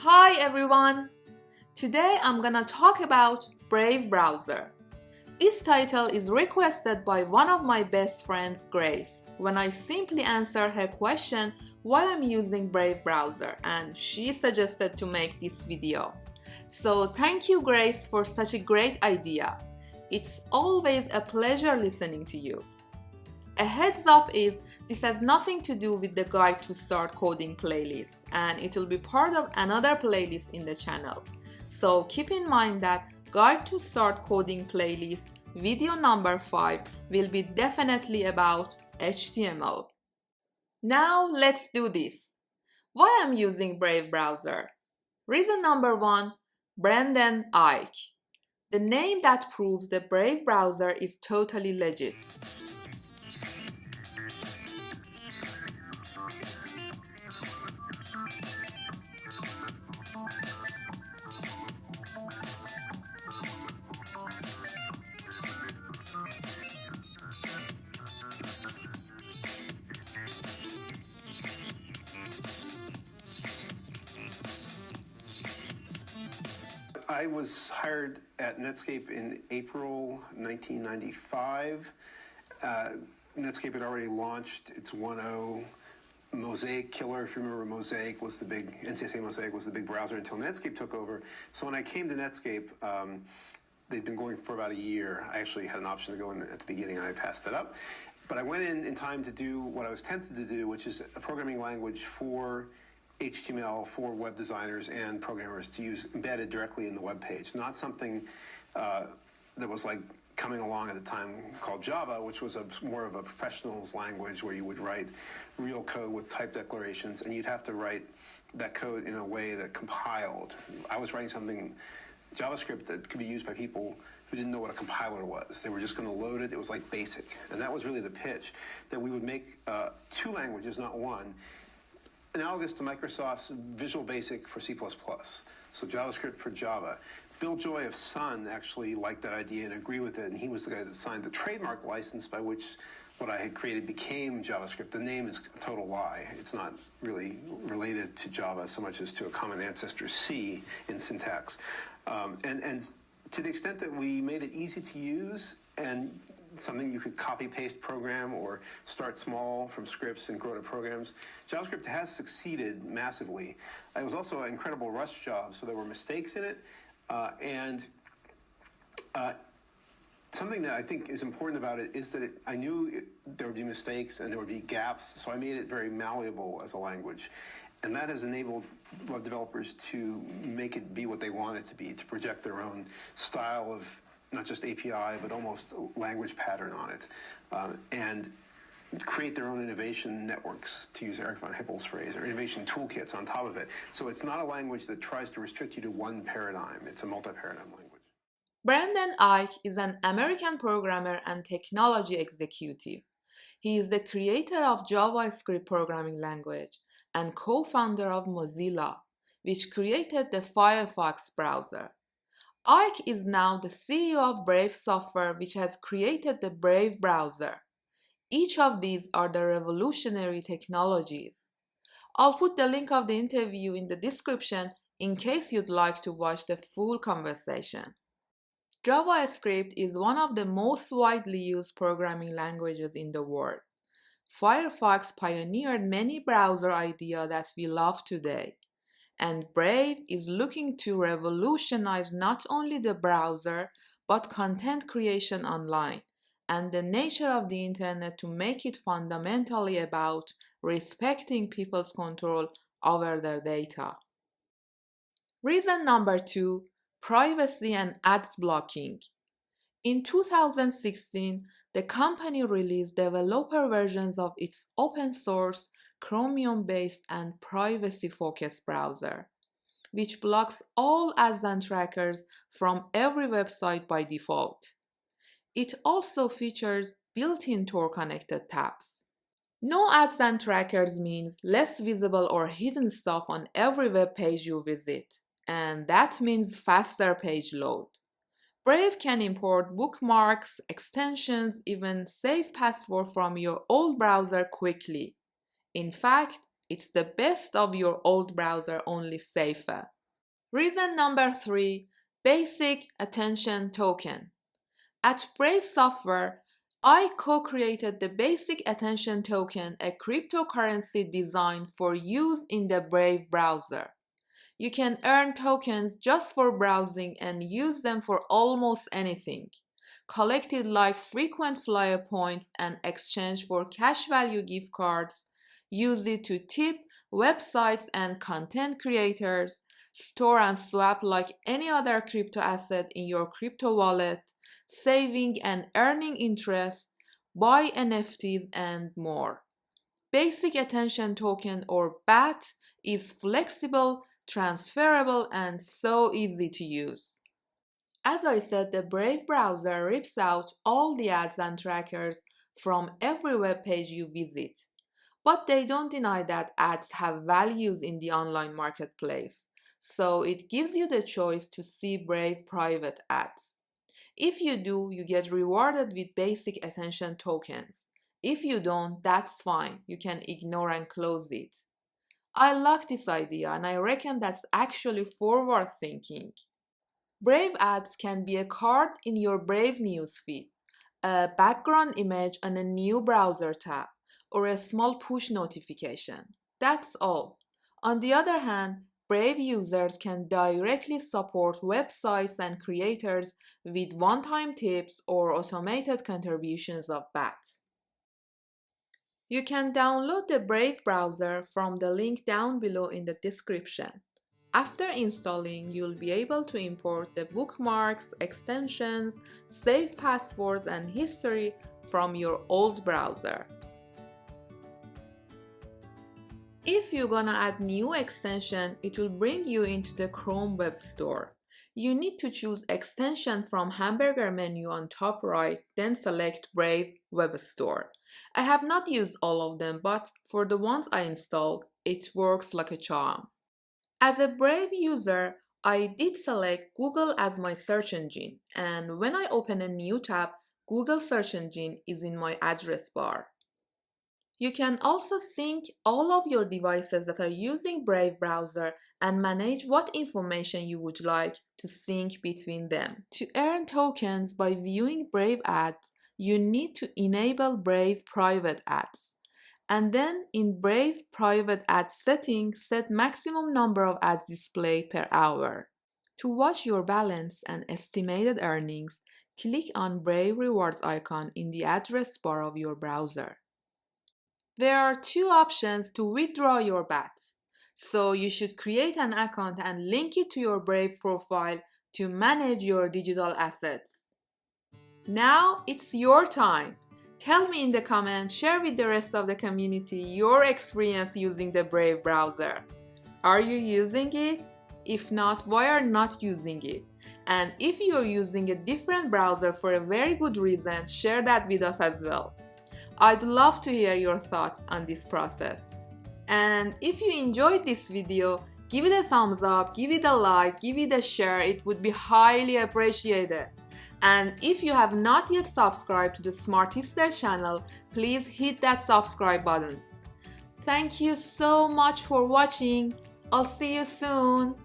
Hi everyone! Today I'm gonna talk about Brave browser. This title is requested by one of my best friends, Grace, when I simply answered her question why I'm using Brave browser, and she suggested to make this video. So thank you, Grace, for such a great idea. It's always a pleasure listening to you. A heads up is this has nothing to do with the Guide to Start Coding playlist, and it will be part of another playlist in the channel. So keep in mind that Guide to Start Coding playlist video number 5 will be definitely about HTML. Now let's do this. Why I'm using Brave browser? Reason number 1, Brendan Ike. The name that proves the Brave browser is totally legit. I was hired at Netscape in April 1995. Netscape had already launched its 1.0 Mosaic killer. If you remember, Mosaic was the big, NCSA Mosaic was the big browser until Netscape took over. So when I came to Netscape, they'd been going for about a year. I actually had an option to go in at the beginning and I passed it up. But I went in time to do what I was tempted to do, which is a programming language for HTML for web designers and programmers to use embedded directly in the web page, not something that was like coming along at the time called Java, which was more of a professional's language where you would write real code with type declarations, and you'd have to write that code in a way that compiled. I was writing something, JavaScript, that could be used by people who didn't know what a compiler was. They were just going to load it. It was like BASIC. And that was really the pitch, that we would make two languages, not one, analogous to Microsoft's Visual Basic for C++, so JavaScript for Java. Bill Joy of Sun actually liked that idea and agreed with it, and he was the guy that signed the trademark license by which what I had created became JavaScript. The name is a total lie. It's not really related to Java so much as to a common ancestor, C, in syntax. And to the extent that we made it easy to use and something you could copy-paste program or start small from scripts and grow to programs, JavaScript has succeeded massively. It was also an incredible Rust job, so there were mistakes in it. Something that I think is important about it is that I knew there would be mistakes and there would be gaps, so I made it very malleable as a language. And that has enabled web developers to make it be what they want it to be, to project their own style of not just API, but almost language pattern on it, and create their own innovation networks, to use Eric von Hippel's phrase, or innovation toolkits on top of it. So it's not a language that tries to restrict you to one paradigm. It's a multi-paradigm language. Brendan Ike is an American programmer and technology executive. He is the creator of JavaScript programming language and co-founder of Mozilla, which created the Firefox browser. Ike is now the CEO of Brave Software, which has created the Brave browser. Each of these are the revolutionary technologies. I'll put the link of the interview in the description in case you'd like to watch the full conversation. JavaScript is one of the most widely used programming languages in the world. Firefox pioneered many browser ideas that we love today. And Brave is looking to revolutionize not only the browser, but content creation online, and the nature of the internet to make it fundamentally about respecting people's control over their data. Reason number 2, privacy and ads blocking. In 2016, the company released developer versions of its open source, Chromium-based and privacy-focused browser, which blocks all ads and trackers from every website by default. It also features built-in Tor-connected tabs. No ads and trackers means less visible or hidden stuff on every web page you visit, and that means faster page load. Brave can import bookmarks, extensions, even save password from your old browser quickly. In fact, It's the best of your old browser, only safer. Reason number 3, basic attention token. At Brave Software, I co-created the Basic Attention Token, a cryptocurrency designed for use in the Brave browser. You can earn tokens just for browsing and use them for almost anything. Collect it like frequent flyer points and exchange for cash value gift cards. Use it to tip websites and content creators. Store and swap like any other crypto asset in your crypto wallet. Saving and earning interest. Buy NFTs and more. Basic Attention Token or BAT is flexible, transferable, and so easy to use. As I said, the Brave browser rips out all the ads and trackers from every web page you visit. But they don't deny that ads have values in the online marketplace, so it gives you the choice to see Brave private ads. If you do, you get rewarded with basic attention tokens. If you don't, that's fine. You can ignore and close it. I like this idea and I reckon that's actually forward thinking. Brave ads can be a card in your Brave newsfeed, a background image on a new browser tab, or a small push notification. That's all. On the other hand, Brave users can directly support websites and creators with one-time tips or automated contributions of BAT. You can download the Brave browser from the link down below in the description. After installing, you'll be able to import the bookmarks, extensions, save passwords, and history from your old browser. If you're gonna add new extension, it will bring you into the Chrome Web Store. You need to choose extension from hamburger menu on top right, then select Brave Web Store. I have not used all of them, but for the ones I installed, it works like a charm. As a Brave user, I did select Google as my search engine, and when I open a new tab, Google search engine is in my address bar. You can also sync all of your devices that are using Brave browser and manage what information you would like to sync between them. To earn tokens by viewing Brave ads, you need to enable Brave private ads. And then in Brave private ad settings, set maximum number of ads displayed per hour. To watch your balance and estimated earnings, click on Brave rewards icon in the address bar of your browser. There are 2 options to withdraw your BATs, so you should create an account and link it to your Brave profile to manage your digital assets. Now it's your time. Tell me in the comments, share with the rest of the community your experience using the Brave browser. Are you using it? If not, why are you not using it? And if you're using a different browser for a very good reason, share that with us as well. I'd love to hear your thoughts on this process. And if you enjoyed this video, give it a thumbs up, give it a like, give it a share, it would be highly appreciated. And if you have not yet subscribed to the Smartister channel, please hit that subscribe button. Thank you so much for watching. I'll see you soon.